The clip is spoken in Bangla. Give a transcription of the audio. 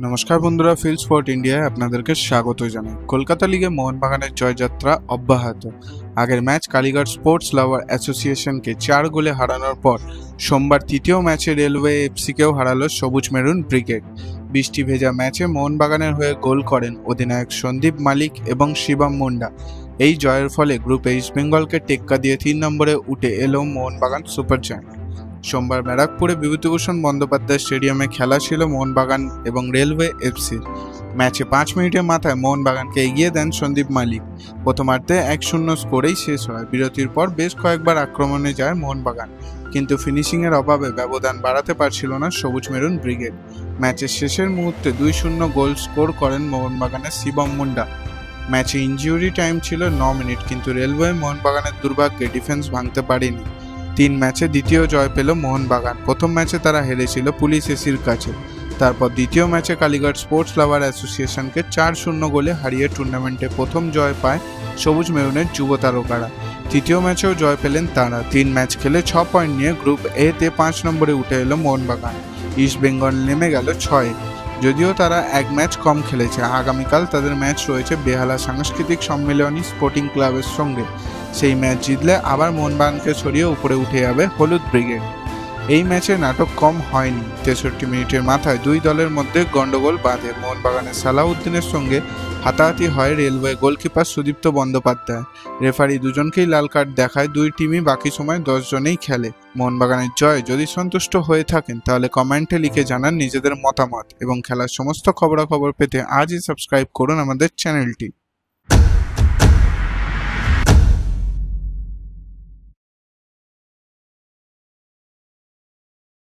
নমস্কার বন্ধুরা, ফিল স্পোর্ট ইন্ডিয়ায় আপনাদেরকে স্বাগত জানাই। কলকাতা লিগে মোহনবাগানের জয়যাত্রা অব্যাহত। আগের ম্যাচ কালীঘাট স্পোর্টস লাভার অ্যাসোসিয়েশনকে 4 গোলে হারানোর পর সোমবার তৃতীয় ম্যাচে রেলওয়ে এফসিকেও হারালো সবুজ মেরুন ব্রিগেড। বৃষ্টি ভেজা ম্যাচে মোহনবাগানের হয়ে গোল করেন অধিনায়ক সন্দীপ মালিক এবং শিবম মুন্ডা। এই জয়ের ফলে গ্রুপে ইস্টবেঙ্গলকে টেক্কা দিয়ে 3 নম্বরে উঠে এলো মোহনবাগান সুপার জায়ান্ট। সোমবার ব্যারাকপুরে বিভূতিভূষণ বন্দ্যোপাধ্যায় স্টেডিয়ামে খেলা ছিল মোহনবাগান এবং রেলওয়ে এফসির। ম্যাচে 5 মিনিটের মাথায় মোহনবাগানকে এগিয়ে দেন সন্দীপ মালিক। প্রথমার্ধে 1-0 স্কোরেই শেষ হয়। বিরতির পর বেশ কয়েকবার আক্রমণে যায় মোহনবাগান, কিন্তু ফিনিশিংয়ের অভাবে ব্যবধান বাড়াতে পারছিল না সবুজ মেরুন ব্রিগেড। ম্যাচের শেষের মুহূর্তে 2-0 গোল স্কোর করেন মোহনবাগানের শিবম মুন্ডা। ম্যাচে ইনজুরি টাইম ছিল 9 মিনিট, কিন্তু রেলওয়ে মোহনবাগানের দুর্ভাগ্যে ডিফেন্স ভাঙতে পারেনি। 3 ম্যাচে দ্বিতীয় জয় পেল মোহনবাগান। প্রথম ম্যাচে তারা হেরেছিল পুলিশ এসির কাছে। তারপর দ্বিতীয় ম্যাচে কালীঘাট স্পোর্টস লাভার অ্যাসোসিয়েশনকে 4-0 গোলে হারিয়ে টুর্নামেন্টে প্রথম জয় পায় সবুজ মেরুনের যুব তারকারা। তৃতীয় ম্যাচেও জয় পেলেন তারা। 3 ম্যাচ খেলে 6 পয়েন্ট নিয়ে গ্রুপ এতে 5 নম্বরে উঠে এলো মোহনবাগান। ইস্ট বেঙ্গল নেমে গেল 6-এ। যদিও তারা 1 ম্যাচ কম খেলেছে। আগামীকাল তাদের ম্যাচ রয়েছে বেহালা সাংস্কৃতিক সম্মেলনী স্পোর্টিং ক্লাবের সঙ্গে। সেই ম্যাচ জিতলে আবার মোহনবাগানকে সরিয়ে উপরে উঠে যাবে হলুদ ব্রিগেড। এই ম্যাচে নাটক কম হয়নি। 63 মিনিটের মাথায় দুই দলের মধ্যে গন্ডগোল বাঁধে। মোহনবাগানের সালাউদ্দিনের সঙ্গে হাতাহাতি হয় railway goalkeeper Sudipta Bandyopadhyay. Referee দুজনকেই লাল কার্ড দেখায়। দুই টিমই বাকি সময় 10 জনেই খেলে। মোহনবাগানের জয় যদি সন্তুষ্ট হয়ে থাকেন তাহলে কমেন্টে লিখে জানান নিজেদের মতামত, এবং খেলার সমস্ত খবরাখবর পেতে আজই সাবস্ক্রাইব করুন আমাদের চ্যানেলটি।